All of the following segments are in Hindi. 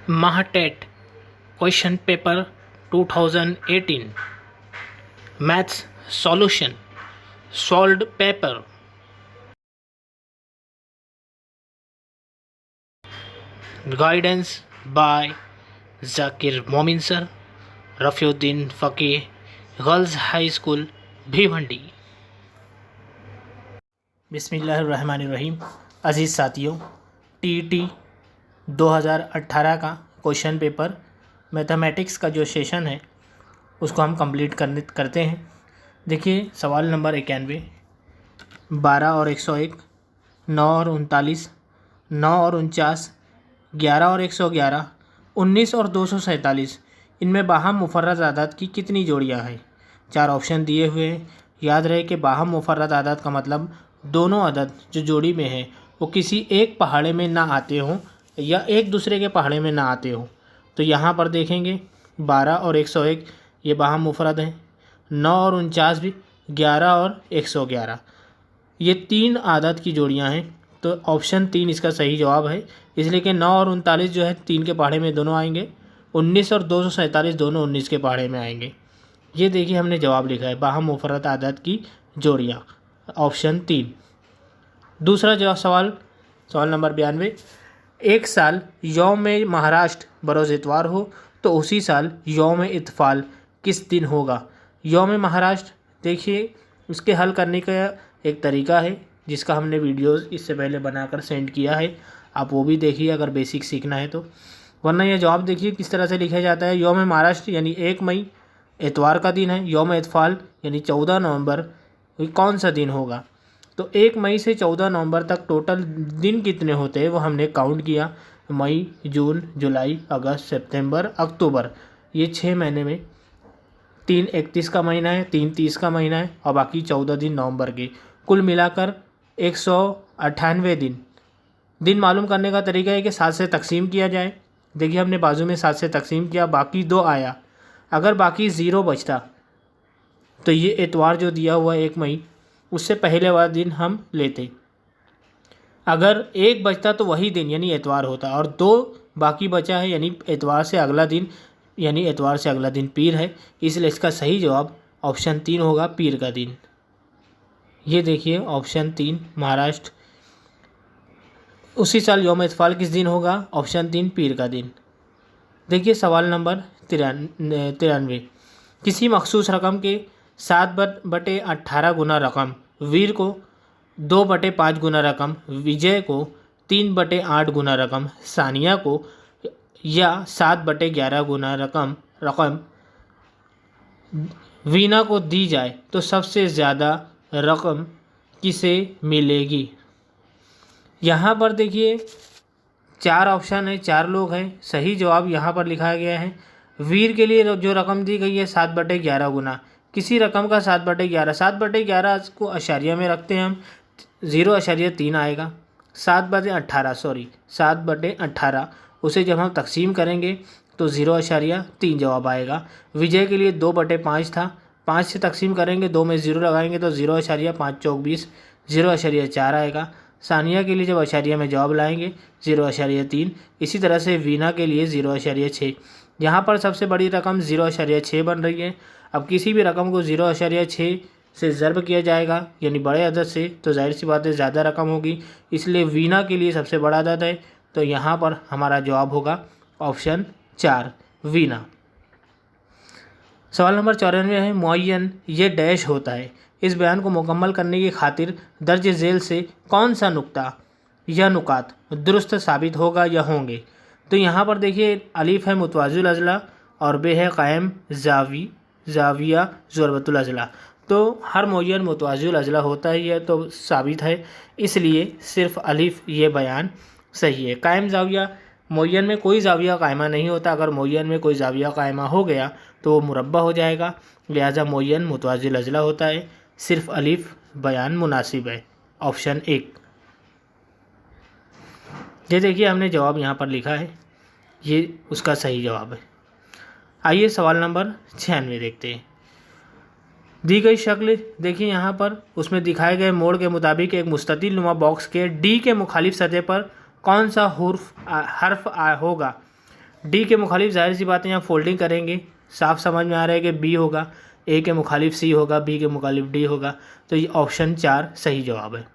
Mahatet question paper 2018 maths solution solved paper guidance by Zakir Momin sir, Rafiuddin Faqih girls high school Bhiwandi. बिस्मिल्लाहिर्रहमानिर्रहीम। अज़ीज़ साथियों, टीईटी 2018 का क्वेश्चन पेपर मैथमेटिक्स का जो सेशन है उसको हम कंप्लीट करते हैं। देखिए सवाल नंबर 91, 12 और 101, 9 और 39, 9 और 49, 11 और 111, 19 और 247, इनमें बाहम मुफर्रद आदाद की कितनी जोड़ियां हैं। 4 ऑप्शन दिए हुए हैं। याद रहे कि बाहम मुफर्रद आदाद का मतलब दोनों अदद जो जोड़ी में है वो किसी एक पहाड़े में ना आते हों या एक दूसरे के पहाड़े में ना आते हों। तो यहाँ पर देखेंगे 12 और 101 ये बाहम मुफर्रद हैं, 9 और 49 भी, 11 और 111 ये 3 आदद की जोड़ियाँ हैं। तो ऑप्शन 3 इसका सही जवाब है, इसलिए कि 9 और 39 जो है 3 के पहाड़े में दोनों आएंगे, 19 और 247 दोनों 19 के पहाड़े में आएंगे। ये देखिए हमने जवाब लिखा है बाहम मुफर्रद आदद की जोड़ियाँ, ऑप्शन 3। दूसरा जवाब सवाल नंबर 92, एक साल यौम महाराष्ट्र बरोज़ इतवार हो तो उसी साल यौम इत्फाल किस दिन होगा। यौम महाराष्ट्र देखिए उसके हल करने का एक तरीका है जिसका हमने वीडियोस इससे पहले बनाकर सेंड किया है, आप वो भी देखिए अगर बेसिक सीखना है तो। वरना यह जवाब देखिए किस तरह से लिखा जाता है। यौम महाराष्ट्र यानी 1 मई इतवार का दिन है। यौम इत्फाल यानी 14 नवंबर कौन सा दिन होगा। तो 1 मई से 14 नवंबर तक टोटल दिन कितने होते हैं वो हमने काउंट किया। मई, जून, जुलाई, अगस्त, सितंबर, अक्टूबर, ये 6 महीने में 3 31 का महीना है, 3 30 का महीना है और बाकी 14 दिन नवंबर के, कुल मिलाकर 198 दिन मालूम करने का तरीका है कि 7 से तकसीम किया जाए। देखिए हमने बाजू में 7 से तकसीम किया, बाकी 2 आया, अगर बाकी 0 बचता तो ये इतवार जो दिया हुआ 1 मई उससे पहले वाला दिन हम लेते, अगर 1 बचता तो वही दिन यानी इतवार होता, और 2 बाकी बचा है यानी इतवार से अगला दिन, यानी इतवार से अगला दिन पीर है, इसलिए इसका सही जवाब ऑप्शन 3 होगा, पीर का दिन। ये देखिए ऑप्शन 3 महाराष्ट्र उसी साल यौम इत्फाल किस दिन होगा, ऑप्शन 3 पीर का दिन। देखिए सवाल नंबर 93, किसी मखसूस रकम के 7/18 गुना रकम वीर को 2/5 गुना रकम, विजय को 3/8 गुना रकम, सानिया को या 7/11 गुना रकम वीना को दी जाए तो सबसे ज़्यादा रकम किसे मिलेगी। यहाँ पर देखिए 4 ऑप्शन है, 4 लोग हैं। सही जवाब यहाँ पर लिखा गया है वीर के लिए जो रकम दी गई है 7/11 गुना, किसी रकम का 7/11, 7/11 को अशारिया में रखते हैं हम, 0.3 आएगा। 7/18 उसे जब हम तकसीम करेंगे तो 0.3 जवाब आएगा। विजय के लिए 2/5 था, 5 से तकसीम करेंगे, 2 में 0 लगाएंगे तो 0.5 चौक 20, 0.4 आएगा। सानिया के लिए जब अशारिया में जवाब लाएंगे 0.3। इसी तरह से वीना के लिए 0.6। यहाँ पर सबसे बड़ी रकम 0.6 बन रही है। अब किसी भी रकम को 0.6 से ज़र्ब किया जाएगा यानी बड़े अदद से, तो जाहिर सी बात है ज़्यादा रकम होगी, इसलिए वीना के लिए सबसे बड़ा अदद है। तो यहाँ पर हमारा जवाब होगा ऑप्शन 4 वीना। सवाल नंबर 94 है, मुअय्यन ये डैश होता है, इस बयान को मुकम्मल करने की खातिर दर्ज झेल से कौन सा नुक्ता या नुकात दुरुस्त साबित होगा या होंगे। तो यहाँ पर देखिए अलीफ है मुतवाज़िल अज़ला और बे है कायम जाविया ज़ुरबतुल अज़ला। तो हर मुअय्यन मुतवाज़िल अज़ला होता है, यह तो साबित है, इसलिए सिर्फ अलीफ ये बयान सही है। कायम जाविया, मुअय्यन में कोई जाविया कायमा नहीं होता, अगर मुअय्यन में कोई जाविया कायमा हो गया तो वो मुरब्बा हो जाएगा, लिहाजा मुअय्यन मुतवाज़िल अज़ला होता है। सिर्फ अलीफ बयान मुनासिब है, ऑप्शन 1। ये देखिए हमने जवाब यहाँ पर लिखा है, ये उसका सही जवाब है। आइए सवाल नंबर 96 देखते हैं। दी गई शक्ल देखिए यहाँ पर, उसमें दिखाए गए मोड़ के मुताबिक एक मुस्ततिल नुमा बॉक्स के डी के मुखालिफ सतह पर कौन सा हर्फ होगा। डी के मुखालिफ ज़ाहिर सी बात है यहाँ फोल्डिंग करेंगे, साफ समझ में आ रहा है कि बी होगा, ए के मुखालिफ सी होगा, बी के मुखालिफ डी होगा। तो ये ऑप्शन 4 सही जवाब है।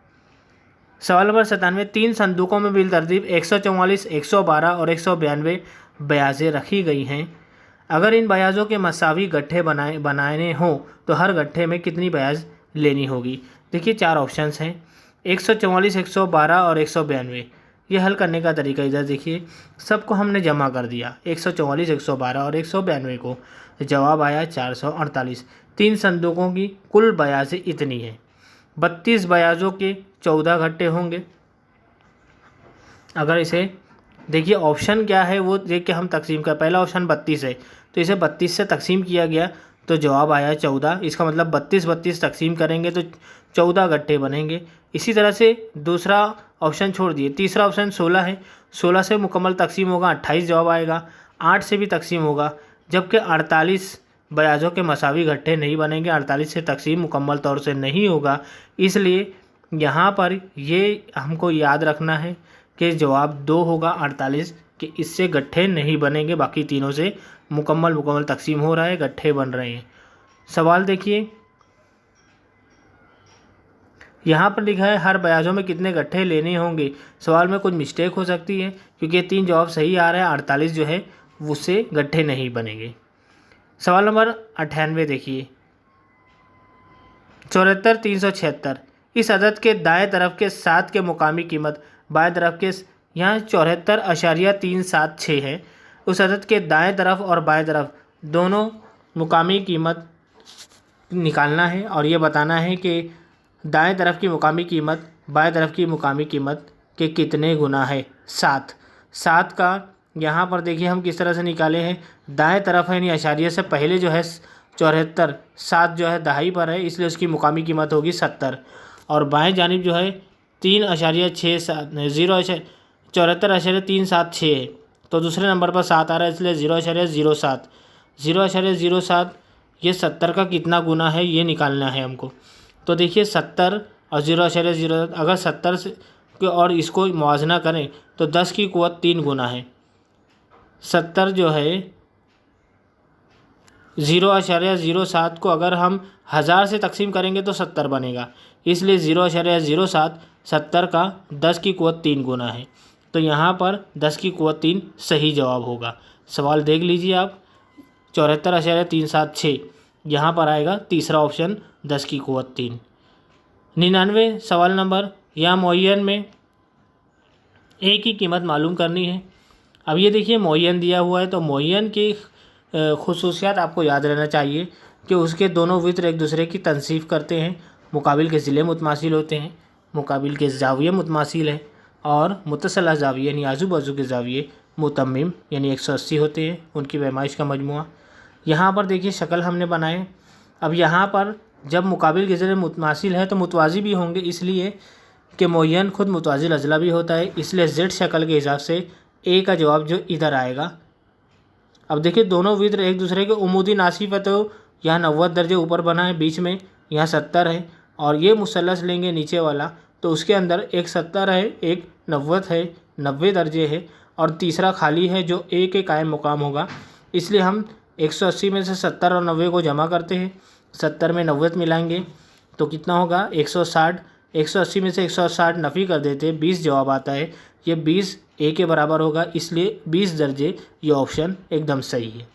सवाल नंबर 97, 3 संदूकों में बिल तरतीब 144, 112 और 192 ब्याजें रखी गई हैं। अगर इन ब्याजों के मसावी गट्ठे बनाने हों तो हर गट्ठे में कितनी ब्याज लेनी होगी। देखिए 4 ऑप्शंस हैं, 144, 112 और 192। ये हल करने का तरीका इधर देखिए, सबको हमने जमा कर दिया, 144, 112 और 192 को, जवाब आया 448। 3 संदूकों की कुल ब्याजें इतनी है, 32 ब्याजों के 14 गट्ठे होंगे। अगर इसे देखिए ऑप्शन क्या है वो देख के हम तकसीम कर, पहला ऑप्शन 32 है तो इसे 32 से तकसीम किया गया तो जवाब आया 14। इसका मतलब 32 तकसीम करेंगे तो 14 गट्ठे बनेंगे। इसी तरह से दूसरा ऑप्शन छोड़ दिए, तीसरा ऑप्शन 16 है, 16 से मुकम्मल तकसीम होगा 28 जवाब आएगा। 8 से भी तकसीम होगा, जबकि 48 ब्याजों के मसावी गट्ठे नहीं बनेंगे, 48 से तकसीम मुकम्मल तौर से नहीं होगा। इसलिए यहाँ पर ये हमको याद रखना है कि जवाब 2 होगा 48, कि इससे गट्ठे नहीं बनेंगे, बाकी तीनों से मुकम्मल तकसीम हो रहा है, गट्ठे बन रहे हैं। सवाल देखिए, यहाँ पर लिखा है हर ब्याजों में कितने गट्ठे लेने होंगे। सवाल में कुछ मिस्टेक हो सकती है क्योंकि 3 जवाब सही आ रहा है, 48 जो है उससे गट्ठे नहीं बनेंगे। सवाल नंबर 98 देखिए, 74, 376 इस अदद के दाएं तरफ के 7 के मुकामी कीमत बाएं तरफ के, यहाँ 74.376 है, उस अदद के दाएं तरफ और बाएं तरफ दोनों मुकामी कीमत निकालना है और ये बताना है कि दाएं तरफ की मुकामी कीमत बाएं तरफ की मुकामी कीमत के कितने गुना है। 7 का यहाँ पर देखिए हम किस तरह से निकाले हैं, दाएं तरफ है यानी अशारिये से पहले जो है 74, 7 जो है दहाई पर है इसलिए उसकी मुकामी कीमत होगी 70, और बाएं जानिब जो है 3.67 74.376 है, तो दूसरे नंबर पर 7 आ रहा है इसलिए 0.07 ये 70 का कितना गुना है ये निकालना है हमको। तो देखिए 70 और 0.07, अगर 70 से और इसको मुआवजना करें तो 10 की क़ुव्वत 3 गुना है। 70 जो है 0.07 को अगर हम 1000 से तकसीम करेंगे तो 70 बनेगा, इसलिए 0.07 70 का 10 की क़ुव्वत 3 गुना है। तो यहाँ पर 10 की क़ुव्वत 3 सही जवाब होगा। सवाल देख लीजिए आप, 74.376 यहाँ पर आएगा तीसरा ऑप्शन 10 की क़ुव्वत 3। 99 सवाल नंबर, यहाँ मुअय्यन में ए की कीमत मालूम करनी है। अब ये देखिए मुअय्यन दिया हुआ है तो मुअय्यन की खुसूसियात आपको याद रहना चाहिए कि उसके दोनों वित्र एक दूसरे की तनसीफ करते हैं, मुकाबिल के ज़िले मुतमासिल होते हैं, मुकाबिल के ज़ाविये मुतमासिल हैं, और मुतसला ज़ाविये यानी आजू बाजू के ज़ाविये मुतम्मिम यानी 180 होते हैं, उनकी पैमाइश का मजमुआ। यहाँ पर देखिए शक्ल हमने बनाए। अब यहाँ पर जब मुकाबिल के ज़िले मुतमासिल है तो मुतवाज़ी भी होंगे, इसलिए कि मुअय्यन खुद मुतवाज़िल अजला भी होता है, इसलिए जेड शक्ल के हिसाब से ए का जवाब जो इधर आएगा। अब देखिए दोनों वित्र एक दूसरे के उमूदी नासिफ है तो यहाँ 90 दर्जे ऊपर बना है, बीच में यहाँ 70 है, और ये मुसल्लस लेंगे नीचे वाला तो उसके अंदर एक 70 है एक 90 है, 90 दर्जे है, और तीसरा खाली है जो ए के कायम मुकाम होगा। इसलिए हम 180 में से 70 और 90 को जमा करते हैं, 70 में 90 मिलाएंगे तो कितना होगा 160, 180 में से 160 नफ़ी कर देते हैं, 20 जवाब आता है। ये 20 ए के बराबर होगा, इसलिए 20 दर्जे ये ऑप्शन एकदम सही है।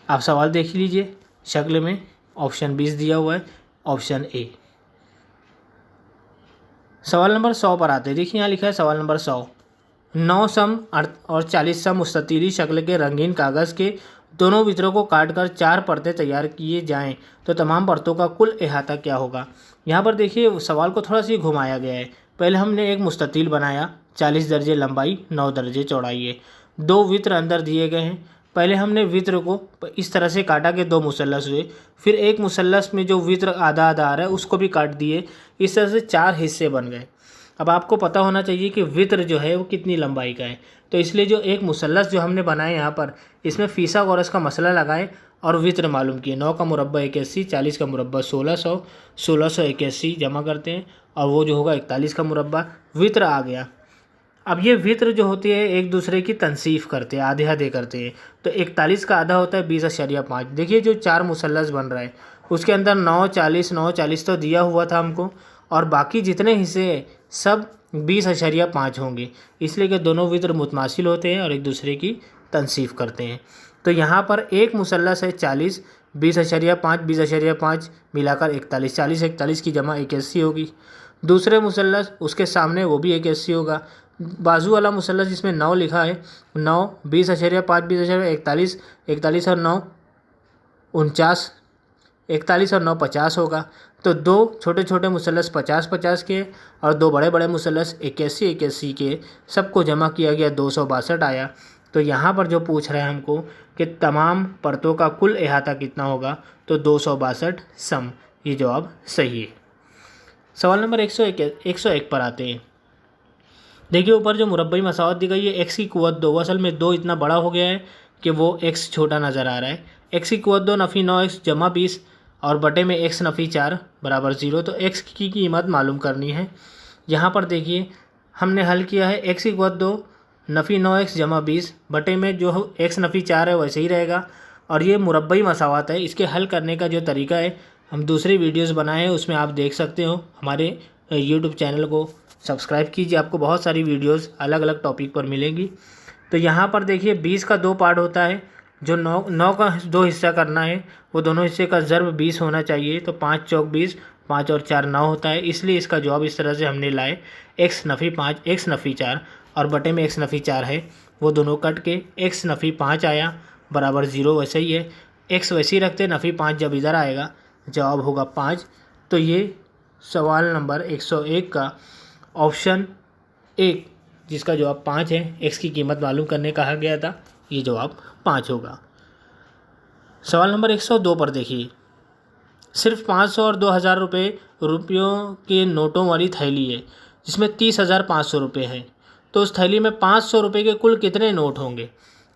आप सवाल देख लीजिए, शक्ल में ऑप्शन 20 दिया हुआ है, ऑप्शन ए। सवाल नंबर 100 पर आते हैं। देखिए यहाँ लिखा है सवाल नंबर 100, 9 सम और 40 सम मुस्ततीली शक्ल के रंगीन कागज़ के दोनों वित्रों को काटकर 4 परतें तैयार किए जाएं तो तमाम परतों का कुल अहाता क्या होगा। यहाँ पर देखिए सवाल को थोड़ा सा घुमाया गया है। पहले हमने एक मुस्ततील बनाया, 40 दर्जे लंबाई 9 दर्जे चौड़ाई है, 2 वित्र अंदर दिए गए हैं। पहले हमने वित्र को इस तरह से काटा कि 2 मुसल्लस हुए, फिर एक मुसल्लस में जो वित्र आधा आधा आ रहा है उसको भी काट दिए, इस तरह से 4 हिस्से बन गए। अब आपको पता होना चाहिए कि वित्र जो है वो कितनी लंबाई का है, तो इसलिए जो एक मुसल्लस जो हमने बनाए यहाँ पर इसमें फिसागोरस का मसला लगाए और वित्र मालूम किए। 9 का मुरब्बा 81, 40 का मुरब्बा 1600, 1681 जमा करते हैं और वो जो होगा 41 का मुरब्बा वित्र आ गया। अब ये वित्र जो होती है एक दूसरे की तनसीफ करते हैं, आधे आधे करते हैं। तो 41 का आधा होता है 20.5। देखिए जो 4 मुसल्लस बन रहा है उसके अंदर 9, 40 तो दिया हुआ था हमको, और बाकी जितने हिस्से हैं सब 20.5 होंगे, इसलिए कि दोनों वित्र मुतमासिल होते हैं और एक दूसरे की तनसीफ करते हैं। तो यहाँ पर एक मुसल्लस है 40, 20.5 मिलाकर 41, 40 की जमा 81 होगी। दूसरे मुसल्लस उसके सामने वो भी 81 होगा। बाजू वाला मुसल्लस जिसमें 9 लिखा है, 9, 20.5, 41, 41 और 9 49, 41 और 9 50 होगा। तो दो छोटे छोटे मुसल्लस 50-50 के और दो बड़े बड़े मुसल्लस 81-81 के, सबको जमा किया गया 262 आया। तो यहाँ पर जो पूछ रहा है हमको कि तमाम परतों का कुल अहाता कितना होगा, तो 262 सम, ये जवाब सही है। सवाल नंबर 101 पर आते हैं। देखिए ऊपर जो मुरब्बई मसावत दी गई है, x की कुव्वत 2, असल में 2 इतना बड़ा हो गया है कि वो x छोटा नज़र आ रहा है। x की कुव्वत 2 नफ़ी 9x जमा 20 और बटे में x नफ़ी 4 बराबर 0। तो x की कीमत मालूम करनी है। यहाँ पर देखिए हमने हल किया है, x की कुव्वत 2 नफ़ी 9x जमा 20 बटे में जो x नफ़ी 4 है वैसे ही रहेगा। और ये मुरब्बई मसावत है, इसके हल करने का जो तरीका है हम दूसरी वीडियोज़ बनाए हैं, उसमें आप देख सकते हो। हमारे यूट्यूब चैनल को सब्सक्राइब कीजिए, आपको बहुत सारी वीडियोस अलग अलग टॉपिक पर मिलेंगी। तो यहाँ पर देखिए 20 का 2 पार्ट होता है, जो 9 का 2 हिस्सा करना है, वो दोनों हिस्से का ज़र्ब 20 होना चाहिए। तो 5 चौक 20, 5 और 4 9 होता है, इसलिए इसका जवाब इस तरह से हमने लाए, x नफ़ी 5 x नफ़ी 4 और बटे में x नफ़ी 4 है, वो दोनों कट के x नफ़ी 5 आया बराबर 0। वैसे ही है, x वैसे ही रखते, नफ़ी 5 जब इधर आएगा जवाब होगा 5। तो ये सवाल नंबर 101 का ऑप्शन 1 जिसका जवाब 5 है, x की कीमत मालूम करने कहा गया था, ये जवाब 5 होगा। सवाल नंबर 102 पर देखिए, सिर्फ 500 और 2000 रुपयों के नोटों वाली थैली है जिसमें 30,500 रुपये हैं। तो उस थैली में 500 रुपये के कुल कितने नोट होंगे।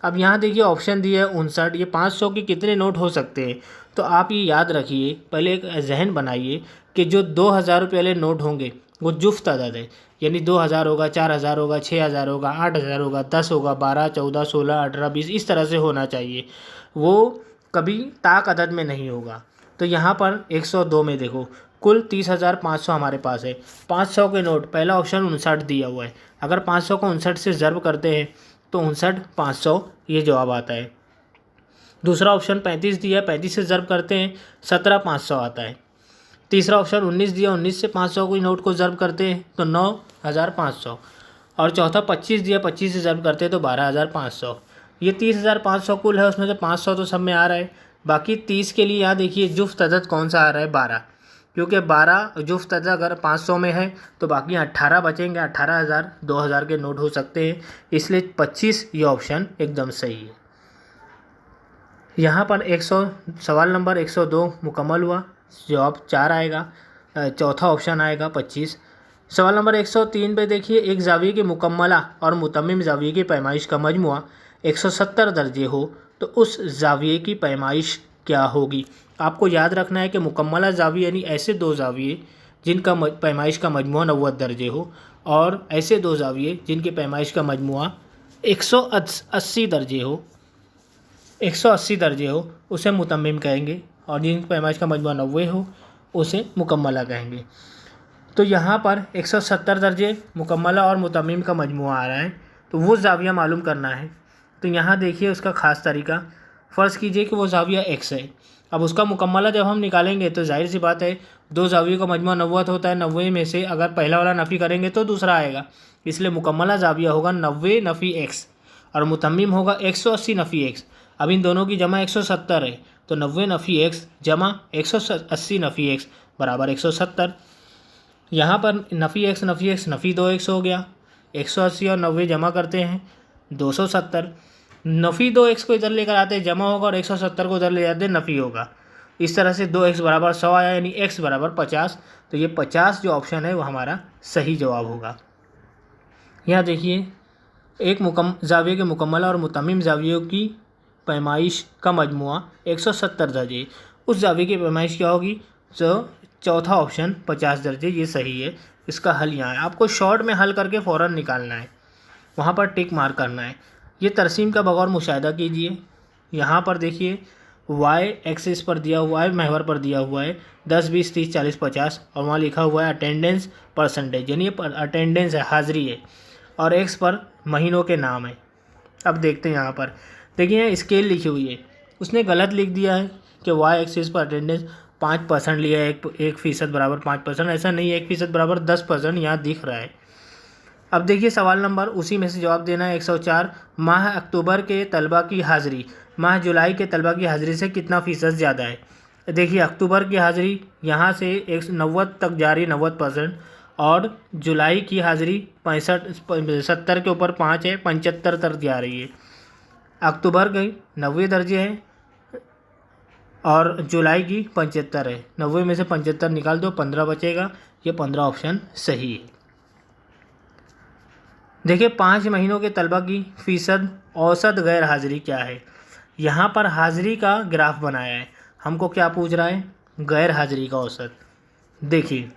अब यहाँ देखिए ऑप्शन दिया है 59, ये 500 के कितने नोट हो सकते हैं। तो आप ये याद रखिए, पहले एक जहन बनाइए कि जो 2000 रुपये वाले नोट होंगे वो जुफ्त अदद है, यानी 2000 होगा, 4000 होगा, 6000 होगा, 8000 होगा, 10 होगा, 12, 14, 16, 18, 20 इस तरह से होना चाहिए, वो कभी ताक अदद में नहीं होगा। तो यहाँ पर 102 में देखो कुल 30,500 हमारे पास है। 500 के नोट, पहला ऑप्शन 59 दिया हुआ है, अगर 500 को 59 से ज़र्ब करते हैं तो 59,500 ये जवाब आता है। दूसरा ऑप्शन 35 दिया है, 35 से ज़र्ब करते हैं 17,500 आता है। तीसरा ऑप्शन 19 दिया, 19 से 500 को नोट को ज़र्ब करते हैं तो 9,500। और चौथा 25 दिया, 25 से ज़र्ब करते हैं तो 12,500। ये 30,500 कुल है, उसमें से 500 तो सब में आ रहा है। बाकी 30 के लिए यहाँ देखिए जुफ्त अदद कौन सा आ रहा है, 12, क्योंकि 12 जुफ्त अदद अगर 500 में है तो बाकी 18 बचेंगे, 18,000 2,000 के नोट हो सकते हैं, इसलिए 25 ये ऑप्शन एकदम सही है। यहाँ पर सवाल नंबर 102 मुकम्मल हुआ, जवाब 4 आएगा, चौथा ऑप्शन आएगा 25। सवाल नंबर 103 पे देखिए, एक जाविये की मुकम्मला और मुतम्मिम जाविये की पैमाइश का मजमुआ 170 दर्जे हो तो उस जाविये की पैमाइश क्या होगी। आपको याद रखना है कि मुकम्मला जाविये यानी ऐसे दो जाविये जिनका पैमाइश का मजमुआ 90 दर्जे हो, और ऐसे दो जाविये जिनकी पैमाइश का मजमुआ 180 दर्जे हो, 180 दर्जे हो उसे मुतम्मिम कहेंगे, और जिनकी पैमाइश का मजमुआ 90 हो उसे मुकम्मला कहेंगे। तो यहाँ पर 170 दर्जे मुकम्मला और मुतम्मिम का मजमुआ आ रहा है, तो वो ज़ाविया मालूम करना है। तो यहाँ देखिए उसका ख़ास तरीका, फ़र्ज़ कीजिए कि वो ज़ाविया x है। अब उसका मुकम्मला जब हम निकालेंगे तो जाहिर सी बात है, दो ज़ावियों का मजमुआ 90 होता है, 90 में से अगर पहला वाला नफ़ी करेंगे तो दूसरा आएगा, इसलिए मुकम्मला ज़ाविया होगा 90 नफ़ी x और मुतम्मिम होगा 180 नफ़ी x। अब इन दोनों की जमा 170 है, तो 90 नफ़ी x जमा 180 नफ़ी x बराबर 170। यहाँ पर नफ़ी x नफ़ी 2x हो गया, 180 और 90 जमा करते हैं 270। नफ़ी 2x को इधर लेकर आते हैं जमा होगा, और 170 को इधर ले जाते हैं नफ़ी होगा। इस तरह से 2x बराबर 100 आया, यानी x बराबर 50। तो ये 50 जो ऑप्शन है वो हमारा सही जवाब होगा। यहाँ देखिए, एक ज़ाविये के मुकम्मला और मुतम्मिम ज़ावियों की पैमाइश का मजमुआ 170 दर्जे, उस ज़ाविये की पैमाइश क्या होगी, तो चौथा ऑप्शन 50 दर्जे, ये सही है। इसका हल यहाँ है, आपको शॉर्ट में हल करके फ़ौरन निकालना है। वहाँ पर टिक मार्क करना है। ये तरसीम का बगौर मुशाहिदा कीजिए। यहाँ पर देखिए वाई एक्सिस पर दिया हुआ है, महवर पर दिया हुआ है 10, 20, 30, 40, 50 और वहाँ लिखा हुआ है अटेंडेंस परसेंटेज, यानी ये अटेंडेंस है, हाज़िरी है, और एक्स पर महीनों के नाम है। अब देखते हैं यहाँ पर देखिए यहाँ स्केल लिखी हुई है, उसने गलत लिख दिया है कि वाई एक्सिस पर अटेंडेंस 5% लिया है, 1% बराबर 5%। ऐसा नहीं है, 1% बराबर 10% यहाँ दिख रहा है। अब देखिए सवाल नंबर उसी में से जवाब देना है। 104 माह अक्टूबर के तलबा की हाज़िरी माह जुलाई के तलबा की हाज़िरी से कितना फ़ीसद ज़्यादा है। देखिए अक्टूबर की हाज़िरी यहाँ से 190 तक जा रही है, 90%, और जुलाई की हाज़िरी 70 के ऊपर 5 है, 75 तक जा रही है। अक्टूबर की 90 दर्जे है और जुलाई की 75 है। 90 में से 75 निकाल दो, 15 बचेगा। ये 15 ऑप्शन सही है। देखिए 5 महीनों के तलबा की फ़ीसद औसत गैर हाज़िरी क्या है। यहाँ पर हाज़िरी का ग्राफ बनाया है, हमको क्या पूछ रहा है, गैर हाज़िरी का औसत। देखिए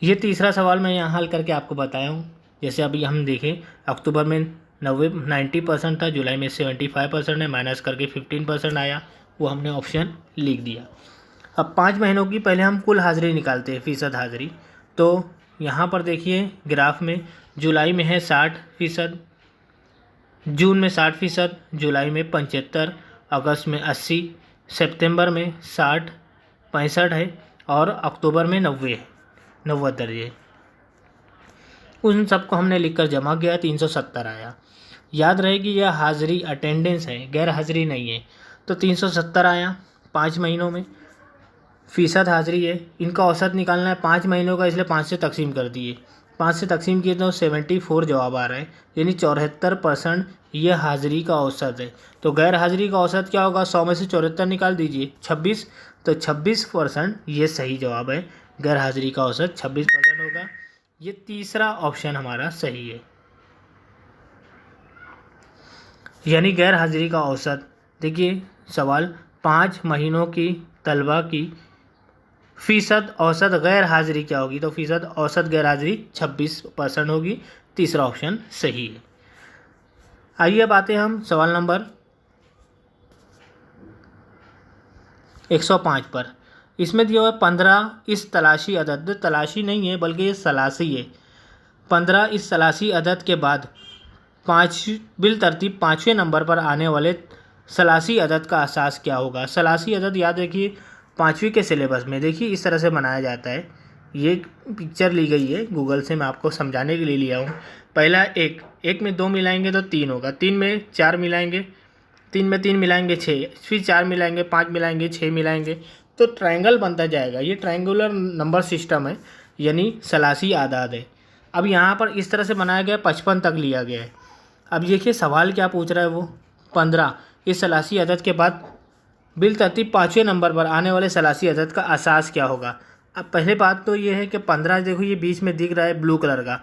ये तीसरा सवाल मैं यहाँ हल करके आपको बताया हूँ। जैसे अभी हम देखें अक्टूबर में 90% था, जुलाई में 75% है, माइनस करके 15% आया, वो हमने ऑप्शन लिख दिया। अब 5 महीनों की पहले हम कुल हाज़िरी निकालते हैं, फ़ीसद हाज़िरी। तो यहाँ पर देखिए ग्राफ में जुलाई में है 60%, जून में 60%, जुलाई में 75%, अगस्त में 80%, सितंबर में 60, 65 है और अक्टूबर में 90 दर्जे। उन सबको हमने लिखकर जमा किया, 370 आया। याद रहे कि यह हाज़िरी अटेंडेंस है, गैर हाज़िरी नहीं है। तो 370 आया 5 महीनों में, फ़ीसद हाज़िरी है। इनका औसत निकालना है 5 महीनों का, इसलिए 5 से तकसीम कर दिए। 5 से तकसीम किए तो 74 जवाब आ रहा है, यानी 74% ये हाज़िरी का औसत है। तो गैर हाज़िरी का औसत क्या होगा, 100 में से 74 निकाल दीजिए, 26। तो 26% ये सही जवाब है। गैर हाज़िरी का औसत 26% होगा। ये तीसरा ऑप्शन हमारा सही है, यानी गैर हाज़िरी का औसत। देखिए सवाल 5 महीनों की तलबा की फ़ीसद औसत गैर हाज़िरी क्या होगी, तो फ़ीसद औसत गैर हाज़िरी 26% होगी। तीसरा ऑप्शन सही है। आइए अब आते हैं हम सवाल नंबर 105 पर। इसमें दिया हुआ है 15 इस तलाशी अदद, तलाशी नहीं है बल्कि ये सलासी है। 15 इस सलासी अदद के बाद बिल तरतीब 5वें नंबर पर आने वाले सलासी अदद का असास क्या होगा। सलासी अदद याद रखिए 5वीं के सिलेबस में देखिए इस तरह से बनाया जाता है। ये पिक्चर ली गई है गूगल से, मैं आपको समझाने के लिए लिया हूँ। पहला एक में 2 मिलाएंगे तो 3 होगा, 3 में 4 मिलाएंगे, 3 में 3 मिलाएंगे 6, फिर 4 मिलाएंगे, 5 मिलाएंगे, 6 मिलाएंगे, तो ट्रायंगल बनता जाएगा। ये ट्रायंगुलर नंबर सिस्टम है, यानी सलासी आदाद है। अब यहाँ पर इस तरह से बनाया गया, 55 तक लिया गया है। अब देखिए सवाल क्या पूछ रहा है वो, 15 इस सलासी अदद के बाद बिल तरतीब 5वें नंबर पर आने वाले सलासी अदद का असास क्या होगा। अब पहले बात तो ये है कि 15 देखो ये बीच में दिख रहा है ब्लू कलर का।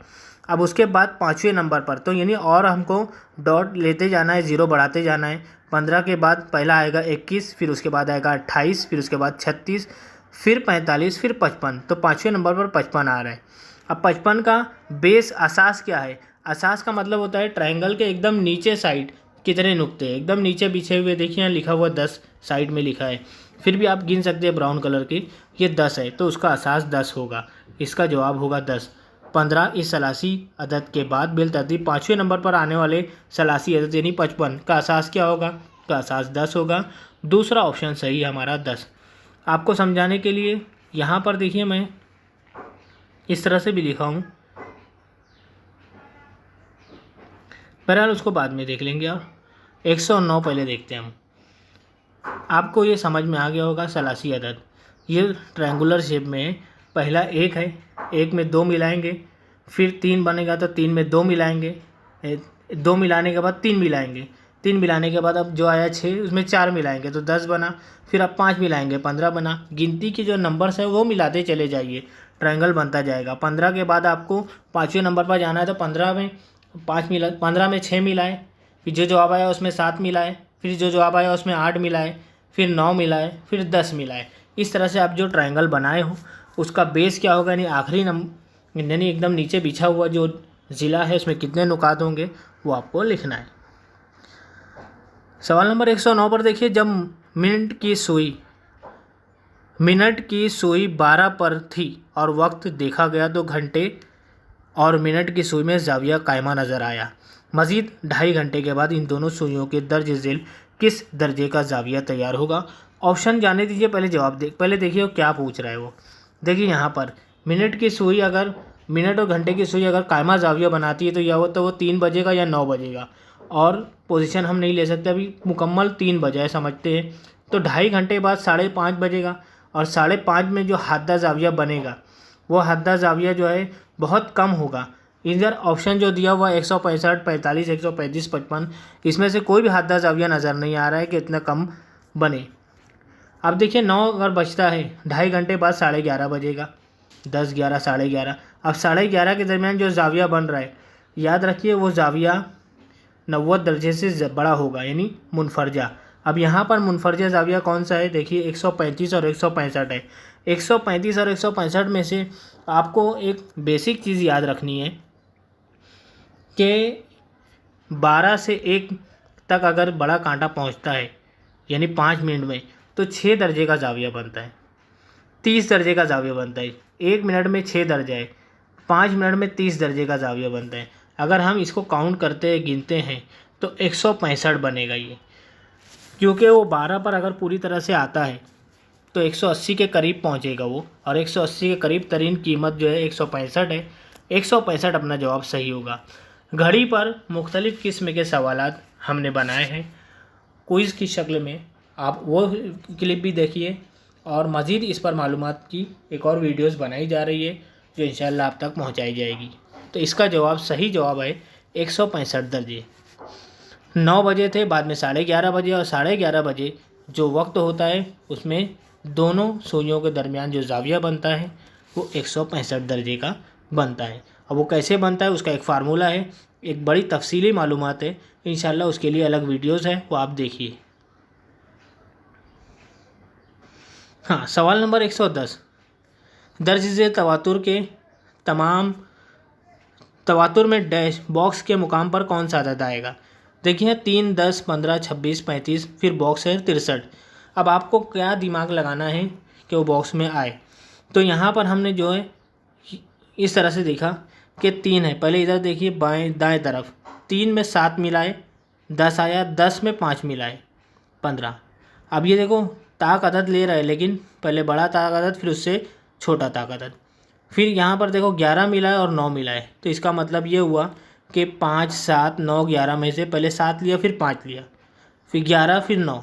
अब उसके बाद 5वें नंबर पर, तो यानी और हमको डॉट लेते जाना है, 0 बढ़ाते जाना है। 15 के बाद पहला आएगा 21, फिर उसके बाद आएगा 28, फिर उसके बाद 36, फिर 45, फिर 55। तो 5वें नंबर पर 55 आ रहा है। अब 55 का बेस असास क्या है। असास का मतलब होता है ट्रायंगल के एकदम नीचे साइड कितने नुक्ते हैं, एकदम नीचे बिछे हुए। देखिए यहाँ लिखा हुआ 10 साइड में लिखा है, फिर भी आप गिन सकते हैं ब्राउन कलर की, ये 10 है तो उसका असास 10 होगा। इसका जवाब होगा 10। 15 इस सलासी अदद के बाद बिल तरतीब 5वें नंबर पर आने वाले सलासी अदद यानी 55 का असास क्या होगा, का असास 10 होगा। दूसरा ऑप्शन सही है हमारा 10। आपको समझाने के लिए यहाँ पर देखिए मैं इस तरह से भी लिखा हूँ, बहरहाल उसको बाद में देख लेंगे। और 109 पहले देखते हैं हम। आपको ये समझ में आ गया होगा सलासी अदद ये ट्रायंगुलर शेप में है। पहला 1 है, 1 में 2 मिलाएंगे, फिर 3 बनेगा तो 3 में 2 मिलाएंगे, 2 मिलाने के बाद 3 मिलाएंगे, 3 मिलाने के बाद अब जो आया 6 उसमें 4 मिलाएंगे तो 10 बना, फिर अब 5 मिलाएंगे 15 बना। गिनती की जो नंबर्स है वो मिलाते चले जाइए, ट्रायंगल बनता जाएगा। 15 के बाद आपको 5वें नंबर पर जाना है तो 15 में 15 में 6 मिलाए, फिर जो जवाब आया उसमें 7 मिलाए, फिर जो जवाब आया उसमें 8 मिलाए, फिर 9 मिलाए, फिर 10 मिलाए। इस तरह से आप जो ट्रायंगल बनाए हो उसका बेस क्या होगा, यानी आखिरी नंबर यानी एकदम नीचे बिछा हुआ जो ज़िला है उसमें कितने नुकात होंगे वो आपको लिखना है। सवाल नंबर 109 पर देखिए, जब मिनट की सुई 12 पर थी और वक्त देखा गया तो घंटे और मिनट की सुई में जाविया कायमा नज़र आया। मज़ीद 2.5 घंटे के बाद इन दोनों सुइयों के दर्ज झेल किस दर्जे का जाविया तैयार होगा। ऑप्शन जाने दीजिए, पहले देखिए वो क्या पूछ रहा है वो। देखिए यहाँ पर मिनट और घंटे की सुई अगर कायमा जाविया बनाती है तो या वो 3 बजेगा या 9 बजेगा, और पोजीशन हम नहीं ले सकते, अभी मुकम्मल 3 बजे है समझते हैं, तो 2.5 घंटे बाद 5:30 बजेगा, और 5:30 में जो हद्दा जाविया बनेगा वो हद्दा जाविया जो है बहुत कम होगा। इधर ऑप्शन जो दिया हुआ 165, 45, 135, 55, इसमें से कोई भी हद्दा जाविया नज़र नहीं आ रहा है कि इतना कम बने। अब देखिए 9 अगर बचता है, 2.5 घंटे बाद 11:30 बजेगा, 10, 11, 11:30। अब 11:30 के दरमियान जो जाविया बन रहा है, याद रखिए वो जाविया 90 दर्जे से बड़ा होगा, यानी मुनफरजा। अब यहाँ पर मुनफरजा जाविया कौन सा है, देखिए 135 और 165 है। 135 और 165 में से आपको एक बेसिक चीज़ याद रखनी है कि 12 से 1 तक अगर बड़ा कांटा पहुँचता है यानी 5 मिनट में, तो 6 दर्जे का जाविया बनता है, 30 दर्जे का जाविया बनता है। 1 मिनट में 6 दर्जे है, 5 मिनट में 30 दर्जे का जाविया बनता है। अगर हम इसको काउंट करते हैं, गिनते हैं, तो 165 बनेगा ये, क्योंकि वो 12 पर अगर पूरी तरह से आता है तो 180 के करीब पहुंचेगा वो, और 180 के करीब तरीन कीमत जो है 165 है। 165 अपना जवाब सही होगा। घड़ी पर मुख्तलिफ़ किस्म के सवालात हमने बनाए हैं क्विज़ की शक्ल में, आप वो क्लिप भी देखिए, और मज़ीद इस पर मालूमात की एक और वीडियोस बनाई जा रही है जो इंशाअल्लाह आप तक पहुंचाई जाएगी। तो इसका सही जवाब है 165 दर्जे। 9 बजे थे, बाद में 11:30 बजे, और 11:30 बजे जो वक्त होता है उसमें दोनों सुइयों के दरमियान जो जाविया बनता है वो 165 दर्जे का बनता है। अब वो कैसे बनता है उसका एक फ़ार्मूला है, एक बड़ी तफसीली मालूमात है, इंशाअल्लाह उसके लिए अलग वीडियोस हैं, वो आप देखिए। हाँ, सवाल नंबर 110, दर्ज तवातुर के तमाम तवातुर में डैश बॉक्स के मुकाम पर कौन सा अदद आएगा। देखिए 3, 10, 15, 26, 35, फिर बॉक्स है 63। अब आपको क्या दिमाग लगाना है कि वो बॉक्स में आए। तो यहाँ पर हमने जो है इस तरह से देखा कि 3 है, पहले इधर देखिए दाएं तरफ, 3 में 7 मिलाए 10 आया, 10 में 5 मिलाए 15। अब ये देखो ताक अदद ले रहा है, लेकिन पहले बड़ा ताक अदद फिर उससे छोटा ताक अदद, फिर यहाँ पर देखो 11 मिलाए और 9 मिलाए, तो इसका मतलब ये हुआ कि 5, 7, 9, 11 में से पहले 7 लिया, फिर 5 लिया, फिर 11, फिर 9।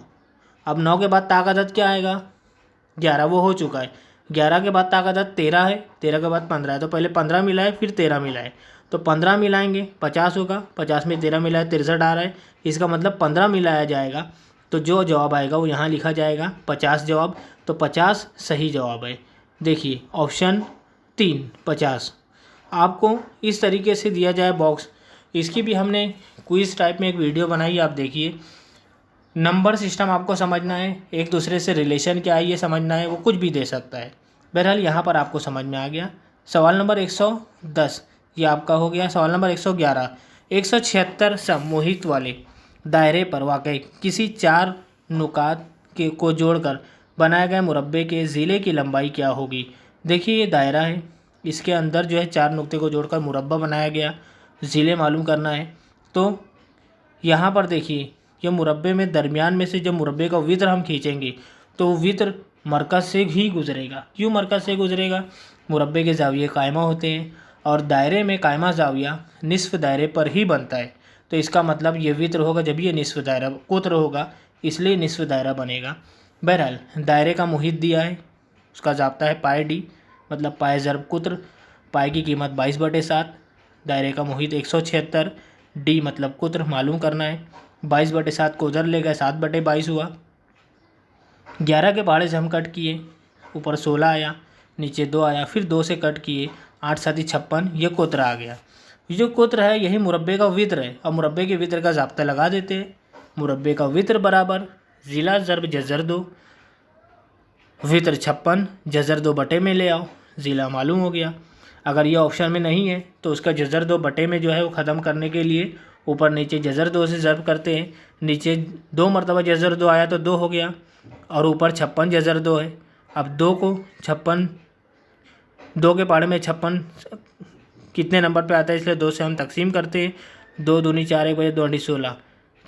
अब 9 के बाद ताक अदद क्या आएगा, 11 वो हो चुका है। 11 के बाद ताक अदद 13 है, 13 के बाद 15 है, तो पहले 15 मिलाए फिर 13 मिलाए, तो 15 मिलाएंगे 50 होगा, 50 में 13 मिलाए 63 आ रहा है, इसका मतलब 15 मिलाया जाएगा, तो जो जवाब आएगा वो यहाँ लिखा जाएगा 50 जवाब। तो 50 सही जवाब है। देखिए ऑप्शन 3 50 आपको इस तरीके से दिया जाए बॉक्स, इसकी भी हमने क्विज़ टाइप में एक वीडियो बनाई, आप देखिए। नंबर सिस्टम आपको समझना है, एक दूसरे से रिलेशन क्या है ये समझना है, वो कुछ भी दे सकता है। बहरहाल यहाँ पर आपको समझ में आ गया। सवाल नंबर 110 ये आपका हो गया। सवाल नंबर 111, 176 समूहित वाले दायरे पर वाक़ई किसी 4 नुकात को जोड़कर बनाए गए मुरब्बे के ज़िले की लंबाई क्या होगी। देखिए ये दायरा है, इसके अंदर जो है 4 नुक्ते को जोड़कर मुरब्बा बनाया गया, ज़िले मालूम करना है। तो यहाँ पर देखिए ये मुरब्बे में दरमियान में से जब मुरब्बे का वित्र हम खींचेंगे तो वो वित्र मरकज़ से ही गुजरेगा। क्यों मरकज़ से गुजरेगा, मुरब्बे के ज़ाविये कायमा होते हैं और दायरे में कायमा ज़ाविया निस्फ़ दायरे पर ही बनता है, तो इसका मतलब ये वित्र होगा जब ये निस्फ़ दायरा कुत्र होगा, इसलिए निस्फ़ दायरा बनेगा। बहरहाल दायरे का मुहित दिया है, उसका ज़ाब्ता है पाए डी, मतलब पाए ज़रब कुत्र, पाए की कीमत 22/7, दायरे का मुहित 176, डी मतलब कुत्र मालूम करना है। 22/7 को उधर ले गए, 7/22 हुआ। 11 के पहाड़े से हम कट किए, ऊपर 16 आया, नीचे 2 आया, फिर 2 से कट किए, 8 7 56, ये कुत्र आ गया। ये जो कुत्र है यही मुरब्बे का वित्र है। अब मुरब्बे के वित्र का ज़ाब्ता लगा देते हैं। मुरब्बे का वित्र बराबर ज़िला ज़रब जज़र 2, वित्र 56 जज़र 2 बटे में ले आओ, ज़िला मालूम हो गया। अगर ये ऑप्शन में नहीं है तो उसका जज़र 2 बटे में जो है वो ख़त्म करने के लिए ऊपर नीचे जज़र 2 से ज़र्ब करते हैं। नीचे 2 मरतबा जज़र 2 आया तो 2 हो गया और ऊपर 56 जज़र 2 है। अब 2 को 56, 2 के पाड़े में 56 कितने नंबर पे आता है, इसलिए 2 से हम तकसीम करते हैं। 2 दूनी 4, 1 बजे 2 × 16,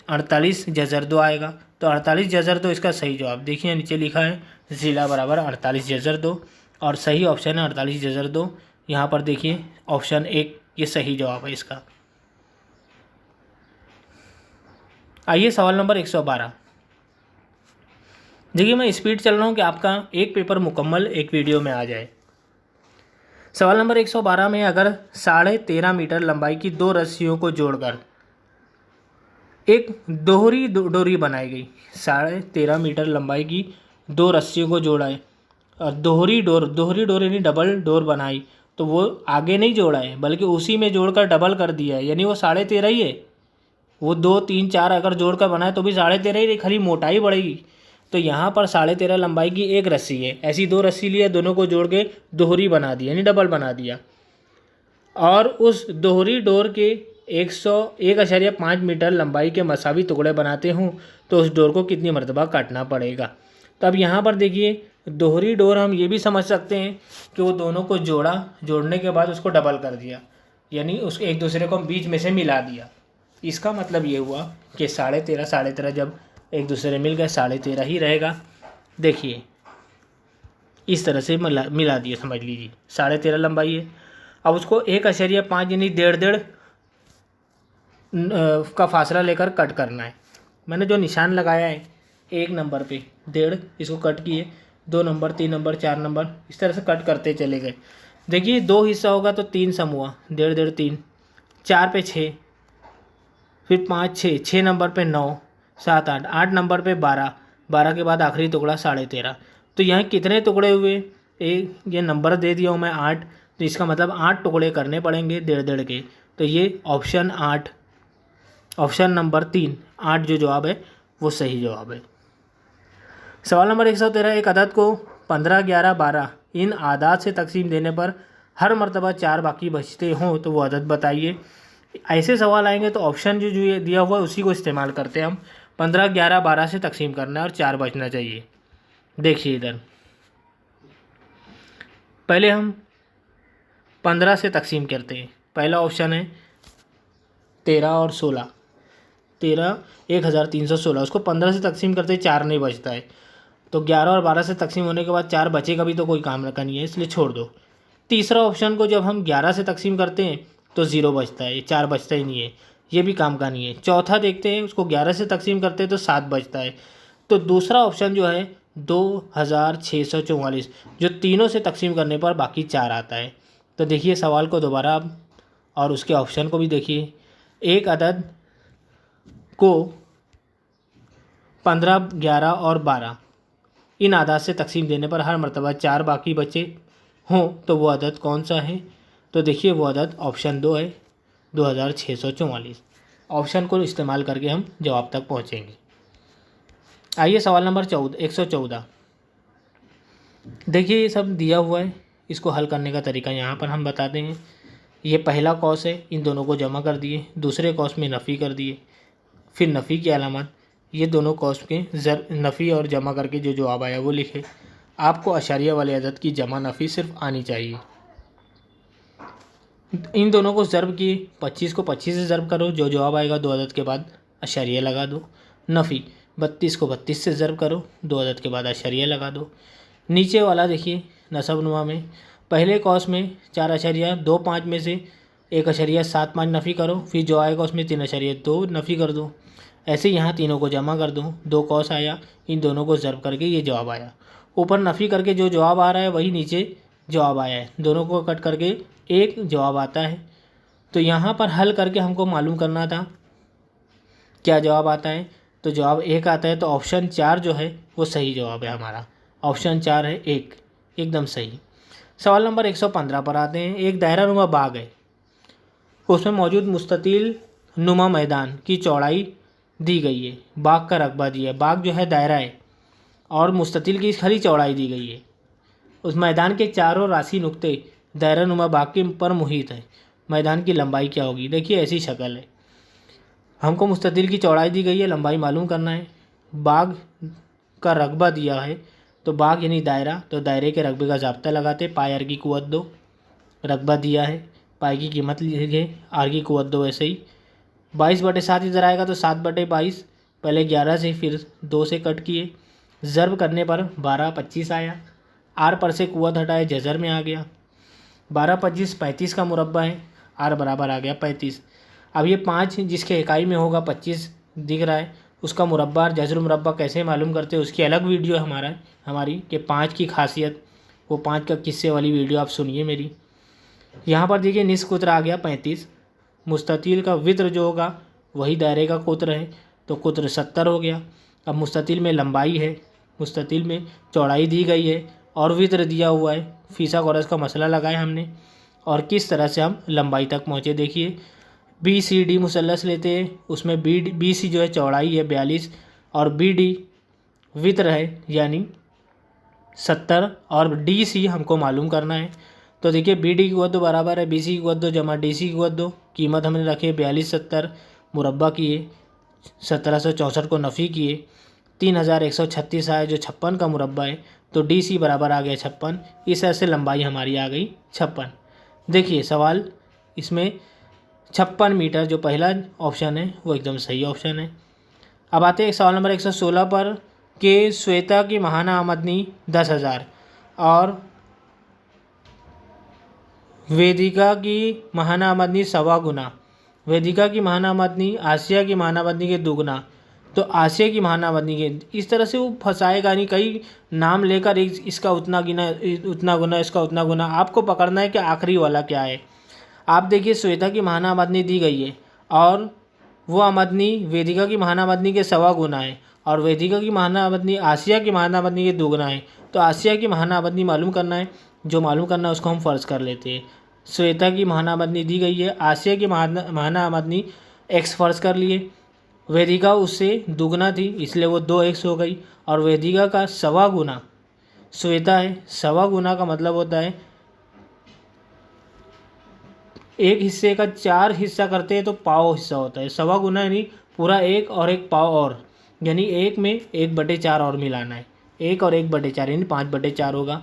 48 जज़र 2 आएगा। तो 48 जज़र 2 इसका सही जवाब। देखिए नीचे लिखा है ज़िला बराबर 48 जज़र 2 और सही ऑप्शन है 48 जज़र 2। यहाँ पर देखिए ऑप्शन 1 ये सही जवाब है इसका। आइए सवाल नंबर 112। देखिए मैं स्पीड चल रहा हूँ कि आपका एक पेपर मुकम्मल एक वीडियो में आ जाए। सवाल नंबर 112 में अगर 13.5 मीटर लंबाई की 2 रस्सियों को जोड़कर एक दोहरी डोरी बनाई गई। 13.5 मीटर लंबाई की 2 रस्सियों को जोड़ा है और दोहरी डोर यानी डबल डोर बनाई, तो वो आगे नहीं जोड़ा है बल्कि उसी में जोड़कर डबल कर दिया है, यानी वो 13.5 ही है। वो 2, 3, 4 अगर जोड़कर बनाए तो भी 13.5 ही, खाली मोटाई बढ़ेगी। तो यहाँ पर 13.5 लंबाई की एक रस्सी है, ऐसी 2 रस्सी लिया, दोनों को जोड़ के दोहरी बना दी यानी डबल बना दिया और उस दोहरी डोर के 101.5 मीटर लंबाई के मसावी टुकड़े बनाते हूँ तो उस डोर को कितनी मरतबा काटना पड़ेगा। तो अब यहाँ पर देखिए दोहरी डोर हम ये भी समझ सकते हैं कि वो दोनों को जोड़ने के बाद उसको डबल कर दिया, यानी उस एक दूसरे को बीच में से मिला दिया। इसका मतलब ये हुआ कि 13.5 जब एक दूसरे मिल गए 13.5 ही रहेगा। देखिए इस तरह से मिला दिया, समझ लीजिए 13.5 लंबाई है। अब उसको 1.5 यानी 1.5 का फासला लेकर कट करना है। मैंने जो निशान लगाया है 1 नंबर पे 1.5, इसको कट किए, 2 नंबर, 3 नंबर, 4 नंबर, इस तरह से कट करते चले गए। देखिए 2 हिस्सा होगा तो 3 सम हुआ, 1.5 3, 4 पे 6, फिर 5 6 नंबर पे 9, 7 8, 8 नंबर पे 12, 12 के बाद आखिरी टुकड़ा 13.5। तो यहाँ कितने टुकड़े हुए, ये नंबर दे दिया हूँ मैं 8, तो इसका मतलब 8 टुकड़े करने पड़ेंगे 1.5 के। तो ये ऑप्शन 8, ऑप्शन नंबर 3 8 जो जवाब है वो सही जवाब है। सवाल नंबर 113, एक अदद को 15, 11, 12 इन आदात से तकसीम देने पर हर मरतबा 4 बाकी बचते हों तो वो अदद बताइए। ऐसे सवाल आएंगे तो ऑप्शन जो ये दिया हुआ है उसी को इस्तेमाल करते हैं हम। 15, 11, 12 से तकसीम करना है और 4 बचना चाहिए। देखिए इधर पहले हम 15 से तकसीम करते हैं। पहला ऑप्शन है 13 और 16, 13 1316, उसको 15 से तकसीम करते 4 नहीं बचता है, तो 11 और 12 से तकसीम होने के बाद 4 बचेगा भी तो कोई काम का नहीं है, इसलिए छोड़ दो। तीसरा ऑप्शन को जब हम 11 से तकसीम करते हैं तो 0 बचता है, 4 बचता ही नहीं है, ये भी काम का नहीं है। चौथा देखते हैं, उसको 11 से तकसीम करते हैं तो 7 बचता है। तो दूसरा ऑप्शन जो है 2644, जो तीनों से तकसीम करने पर बाकी 4 आता है। तो देखिए सवाल को दोबारा आप और उसके ऑप्शन को भी देखिए। एक अदद को 15, 11 और 12 इन आदात से तकसीम देने पर हर मरतबा 4 बाकी बचे हों तो वो अदद कौन सा है। तो देखिए वो अदद ऑप्शन 2 है, 2644। ऑप्शन को इस्तेमाल करके हम जवाब तक पहुँचेंगे। आइए सवाल नंबर 114। देखिए ये सब दिया हुआ है, इसको हल करने का तरीका यहाँ पर हम बताते हैं। ये पहला कॉस है, इन दोनों को जमा कर दिए, दूसरे कॉस में नफ़ी कर दिए, फिर नफ़ी की अलामत, ये दोनों कॉस के नफ़ी और जमा करके जो जवाब आया वो लिखे। आपको अशारिया वाले अदद की जमा नफ़ी सिर्फ आनी चाहिए। इन दोनों को ज़र्ब किए, 25 को 25 से ज़र्ब करो, जो जवाब आएगा 2 अदद के बाद अशारिया लगा दो। नफ़ी 32 को 32 से ज़र्ब करो, 2 अदद के बाद अशारिया लगा दो। नीचे वाला देखिए नसब नुमा में पहले कॉस में 4.25 में से 1.75 नफ़ी करो, फिर जो आएगा उसमें 3.2 नफ़ी कर दो। ऐसे यहाँ तीनों को जमा कर दो, 2 कॉस आया, इन दोनों को ज़र्ब करके ये जवाब आया। ऊपर नफ़ी करके जो जवाब आ रहा है वही नीचे जवाब आया है, दोनों को कट करके एक जवाब आता है। तो यहाँ पर हल करके हमको मालूम करना था क्या जवाब आता है। तो जवाब 1 आता है, तो ऑप्शन 4 जो है वो सही जवाब है हमारा। ऑप्शन 4 है 1, एकदम सही। सवाल नंबर 115 पर आते हैं। एक दायरा नुमा बाग है, उसमें मौजूद मुस्ततिल नुमा मैदान की चौड़ाई दी गई है, बाग का रकबा दिया है। बाग जो है दायरा है और मुस्ततिल की खाली चौड़ाई दी गई है। उस मैदान के चारों राशि नुक्ते दायरानुमा बाग के पर मुहित है, मैदान की लंबाई क्या होगी। देखिए ऐसी शक्ल है, हमको मुस्ततिल की चौड़ाई दी गई है, लंबाई मालूम करना है। बाग का रकबा दिया है, तो बाग यानी दायरा, तो दायरे के रकबे का ज़ाब्ता लगाते, पाई आर की कुव्वत 2, रकबा दिया है, पाई की कीमत लिखे, आर की कुव्वत 2 वैसे ही। 22/7 इधर आएगा तो 7/22, पहले 11 से फिर 2 से कट किए, ज़र्ब करने पर 12/25 आया। आर पर से कुव्वत हटाए, जज़र में आ गया। 12/25 35 का मुरब्बा है, आर बराबर आ गया 35। अब ये 5 जिसके इकाई में होगा 25 दिख रहा है, उसका मुरब्बा और जज़र मुरब्बा कैसे मालूम करते हैं उसकी अलग वीडियो है हमारी कि 5 की खासियत, वो 5 का किस्से वाली वीडियो आप सुनिए मेरी। यहाँ पर देखिए निस कुत्र आ गया 35, मुस्ततिल का वित्र जो होगा वही दायरे का कुत्र है, तो कुत्र 70 हो गया। अब मुस्ततिल में लंबाई है, मुस्ततिल में चौड़ाई दी गई है और वित्र दिया हुआ है, फिसागोरस का मसला लगाया हमने और किस तरह से हम लंबाई तक पहुँचे। देखिए BCD मुसल्लस लेते हैं, उसमें BC जो है चौड़ाई है 42 और BD वित्र है यानी 70 और DC हमको मालूम करना है। तो देखिए BD की कुव्वत 2 बराबर है BC की कुव्वत 2 जमा DC की कुव्वत 2, कीमत हमने रखे 42 70, मुरब्बा किए, 1764 को नफ़ी किए, 3136 आया जो 56 का मुरब्बा है, तो DC बराबर आ गया 56। इस तरह से लंबाई हमारी आ गई 56। देखिए सवाल इसमें 56 मीटर जो पहला ऑप्शन है वो एकदम सही ऑप्शन है। अब आते हैं सवाल नंबर 116 पर कि श्वेता की माहाना आमदनी 10,000 और वेदिका की माहाना आमदनी 1.25 गुना, वेदिका की माहाना आमदनी आसिया की माहाना आमदनी के दुगना, तो आसिया की माहाना आमदनी के, इस तरह से वो फंसाएगा नहीं, कई नाम लेकर इसका उतना गिना, उतना गुना, इसका उतना गुना, आपको पकड़ना है कि आखिरी वाला क्या है। आप देखिए श्वेता की माहाना आमदनी दी गई है और वो आमदनी वेदिका की माहाना आमदनी के 1.25 गुना है और वेदिका की माहाना आमदनी आसिया की माहाना आमदनी के दुगना है, तो आसिया की माहाना आमदनी मालूम करना है। जो मालूम करना है उसको हम फ़र्ज़ कर लेते हैं। श्वेता की माहाना आमदनी दी गई है, आसिया की माहाना आमदनी x फ़र्ज़ कर लिए, वेदिका उससे दुगना थी इसलिए वो 2x हो गई और वेदिका का 1.25 गुना श्वेता है। 1.25 गुना का मतलब होता है एक हिस्से का 4 हिस्सा करते हैं तो पाव हिस्सा होता है, 1.25 गुना यानी पूरा 1 और 1 पाव और, यानी 1 में 1/4 और मिलाना है, 1 और 1/4 यानी 5/4 होगा।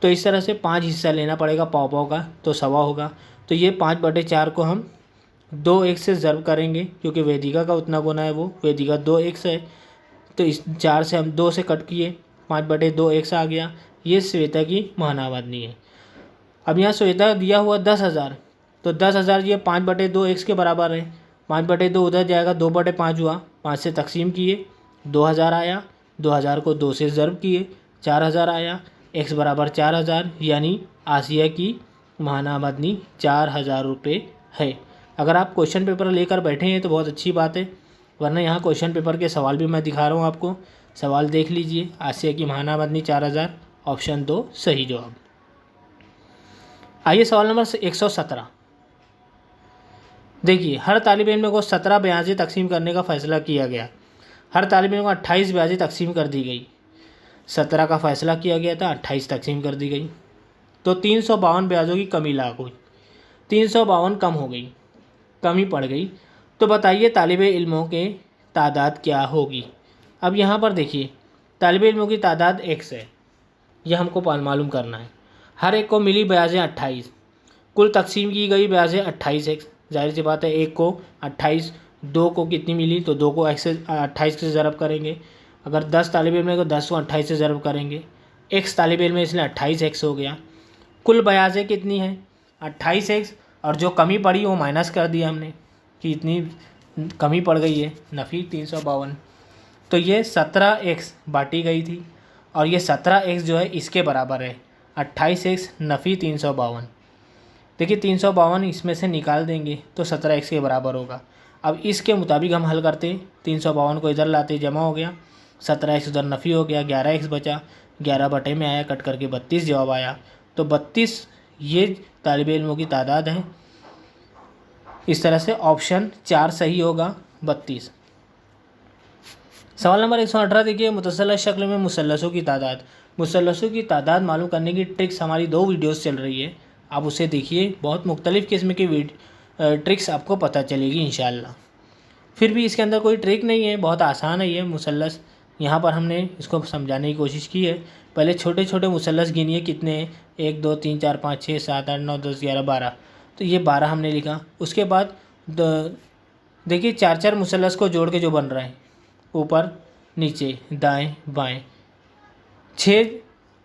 तो इस तरह से 5 हिस्सा लेना पड़ेगा पाव पाव का, तो 1.25 होगा। तो ये 5/4 को हम 2x से ज़र्ब करेंगे क्योंकि वेदिका का उतना गुना है, वो वेदिका 2x है, तो इस 4 से हम 2 से कट किए, 5/2x आ गया। ये श्वेता की माहाना आमदनी है। अब यहाँ श्वेता दिया हुआ 10,000, तो 10,000 ये 5/2x के बराबर है, 5/2 उधर जाएगा, 2/5 हुआ, 5 से तकसीम किए 2000 आया, 2000 को 2 से ज़र्ब किए 4000 आया, x बराबर 4000 यानी आसिया की माहाना आमदनी 4000 रुपये है। अगर आप क्वेश्चन पेपर लेकर बैठे हैं तो बहुत अच्छी बात है, वरना यहाँ क्वेश्चन पेपर के सवाल भी मैं दिखा रहा हूँ आपको, सवाल देख लीजिए। आसिया की माहाना आमदनी 4000, ऑप्शन 2 सही जवाब। आइए सवाल नंबर 117। देखिए हर तालिब इल्म को 17 ब्याजें तकसीम करने का फ़ैसला किया गया, हर तालिब इल्म को 28 ब्याजें तकसीम कर दी गई। 17 का फ़ैसला किया गया था, 28 तकसीम कर दी गई, तो 352 ब्याजों की कमी लाग हुई, 352 कम हो गई, कमी पड़ गई। तो बताइए तालिब इल्मों के तादाद क्या होगी। अब यहाँ पर देखिए तालिब इल्मों की तादाद x है, यह हमको मालूम करना है। हर एक को मिली ब्याजें 28, कुल तकसीम की गई ब्याजें 28x, जाहिर सी बात है एक को 28, 2 को कितनी मिली तो 2 को 28 से ज़रब करेंगे। अगर 10 तालिब इल्म है तो 10 को 28 से ज़रब करेंगे, x तालिब इल्म है इसलिए 28x हो गया। कुल ब्याजें कितनी है 28x और जो कमी पड़ी वो माइनस कर दिया हमने कि इतनी कमी पड़ गई है, नफ़ी 352, तो ये 17x बांटी गई थी और ये 17x जो है इसके बराबर है 28x नफ़ी 352। देखिए 352 इसमें से निकाल देंगे तो 17x के बराबर होगा। अब इसके मुताबिक हम हल करते, 352 को इधर लाते, जमा हो गया, 17x उधर नफ़ी हो गया, 11x बचा, 11 बटे में आया, कट करके 32 जवाब आया। तो 32 ये तालिब इल्मों की तादाद है। इस तरह से ऑप्शन 4 सही होगा, 32। सवाल नंबर 118 देखिए मुतसल्सल शक्ल में मुसल्लसों की तादाद, मुसल्लसों की तादाद मालूम करने की ट्रिक्स हमारी 2 वीडियोस चल रही है, आप उसे देखिए, बहुत मुख्तलिफ़ किस्म की ट्रिक्स आपको पता चलेगी इंशाअल्लाह। फिर भी इसके अंदर कोई ट्रिक नहीं है, बहुत आसान है ये मुसल्लस। यहाँ पर हमने इसको समझाने की कोशिश की है। पहले छोटे छोटे मुसल्लस गिनिए कितने हैं, 1 2 3 4 5 6 7 8 9 10 11 12, तो ये 12 हमने लिखा। उसके बाद देखिए 4 मुसल्लस को जोड़ के जो बन रहा है, ऊपर नीचे दाएं बाएं 6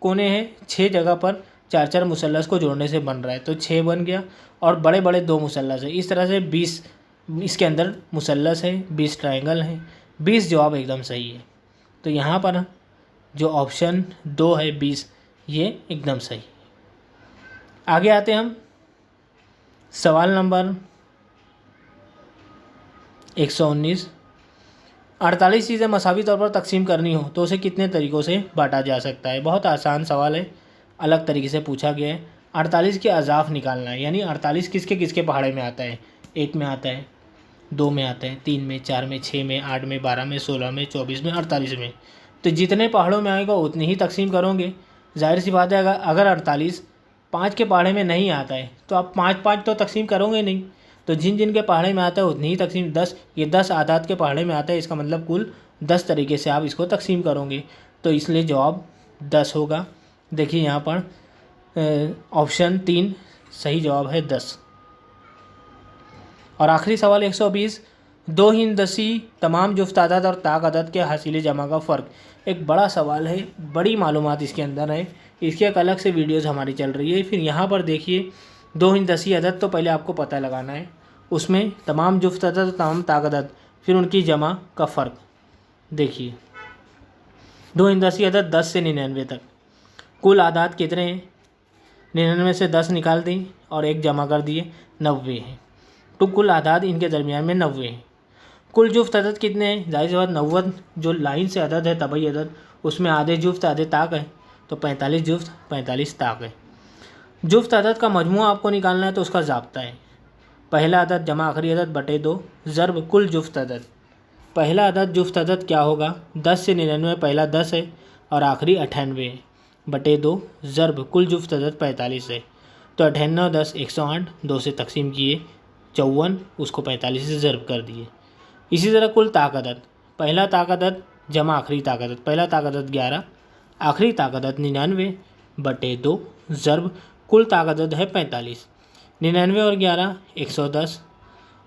कोने हैं, 6 जगह पर 4 मुसल्लस को जोड़ने से बन रहा है, तो 6 बन गया। और बड़े बड़े 2 मुसल्लस है, इस तरह से 20 इसके अंदर मुसल्लस है, 20 ट्रायंगल हैं, 20 जवाब एकदम सही है। तो यहाँ पर जो ऑप्शन 2 है 20, ये एकदम सही। आगे आते हम सवाल नंबर 119। 48 चीज़ें मसावी तौर पर तकसीम करनी हो तो उसे कितने तरीक़ों से बांटा जा सकता है। बहुत आसान सवाल है, अलग तरीके से पूछा गया है। 48 के अज़ाफ़ निकालना है, यानी 48 किसके किसके पहाड़े में आता है। 1 में आता है, 2 में आता है, 3 में, 4 में, 6 में, 8 में, 12 में, 16 में, 24 में, 48 में। तो जितने पहाड़ों में आएगा उतनी ही तकसीम करोगे। जाहिर सी बात है, अगर 48 5 के पहाड़े में नहीं आता है तो आप 5-5 तो तकसीम करोगे नहीं। तो जिन जिन के पहाड़े में आता है उतनी ही तकसीम। 10, ये 10 आदाद के पहाड़े में आता है, इसका मतलब कुल 10 तरीके से आप इसको तकसीम करोगे, तो इसलिए जवाब 10 होगा। देखिए यहाँ पर ऑप्शन 3 सही जवाब है 10। और आखिरी सवाल 120। 2 हिंदसी तमाम जुफ्त अदद और ताक अदद के हासिल जमा का फ़र्क। एक बड़ा सवाल है, बड़ी मालूमात इसके अंदर है, इसकी एक अलग से वीडियोज़ हमारी चल रही है। फिर यहाँ पर देखिए 2 हिंदसी अदद तो पहले आपको पता लगाना है, उसमें तमाम जुफ्त अदद तमाम ताक अदद, फिर उनकी जमा का फ़र्क। देखिए 2 हिंदसी अदद 10 से 99 तक, कुल आदाद कितने हैं। 99 से 10 निकाल दी और 1 जमा कर दिए, 90 हैं। तो कुल आदाद इनके दरमियान में 90 हैं। कुल जुफ्त अदद कितने हैं। जाहिर सी बात 90 जो लाइन से अदद है, तबई अदद, उसमें आधे जुफ्त आधे ताक है, तो 45 जुफ्त 45 ताक है। जुफ्त अदद का मजमूआ आपको निकालना है, तो उसका ज़ाब्ता है पहला अदद जमा आखिरी अदद बटे 2 ज़र्ब कुल जुफ्त अदद। पहला अदद जुफ्त अदद क्या होगा, 10 से 99, पहला 10 है और आखिरी 98 है, बटे 2 ज़र्ब कुल जुफ्त अदद 45 है। तो 98 10 108, 2 से तकसीम किए 54, उसको 45 से ज़र्ब कर दिए। इसी तरह कुल ताक अदद, पहला ताक अदद जमा आखिरी ताक अदद, पहला ताक अदद 11, आखिरी ताक अदद 99 बटे 2 ज़र्ब कुल ताक अदद है 45। 99 और 11 110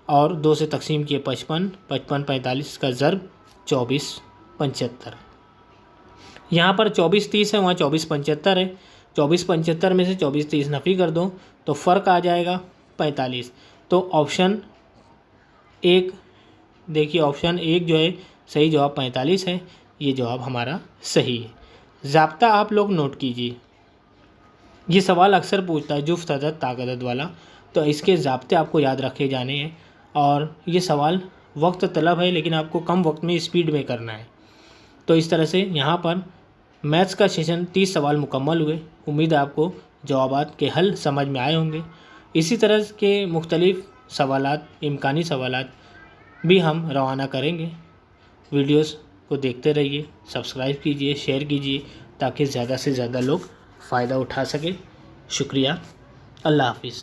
और 2 से तकसीम किए 55, 55 45 का ज़र्ब 24 75। यहाँ पर 24 30 है, वहाँ 24 75 है। 24 75 में से 24 30 नफ़ी कर दो तो फ़र्क आ जाएगा 45। तो ऑप्शन 1, देखिए ऑप्शन 1 जो है सही जवाब 45 है, ये जवाब हमारा सही है। ज़ाब्ता आप लोग नोट कीजिए, ये सवाल अक्सर पूछता है जुफ्त अदद ताक अदद वाला, तो इसके ज़ाब्ते आपको याद रखे जाने हैं। और ये सवाल वक्त तलब है, लेकिन आपको कम वक्त में स्पीड में करना है। तो इस तरह से यहाँ पर मैथ्स का सेशन 30 सवाल मुकम्मल हुए। उम्मीद है आपको जवाबात के हल समझ में आए होंगे। इसी तरह के मुख्तलिफ़ सवालात, इम्कानी सवालात भी हम रवाना करेंगे। वीडियोस को देखते रहिए, सब्सक्राइब कीजिए, शेयर कीजिए, ताकि ज़्यादा से ज़्यादा लोग फ़ायदा उठा सकें। शुक्रिया, अल्लाह हाफ़िज़।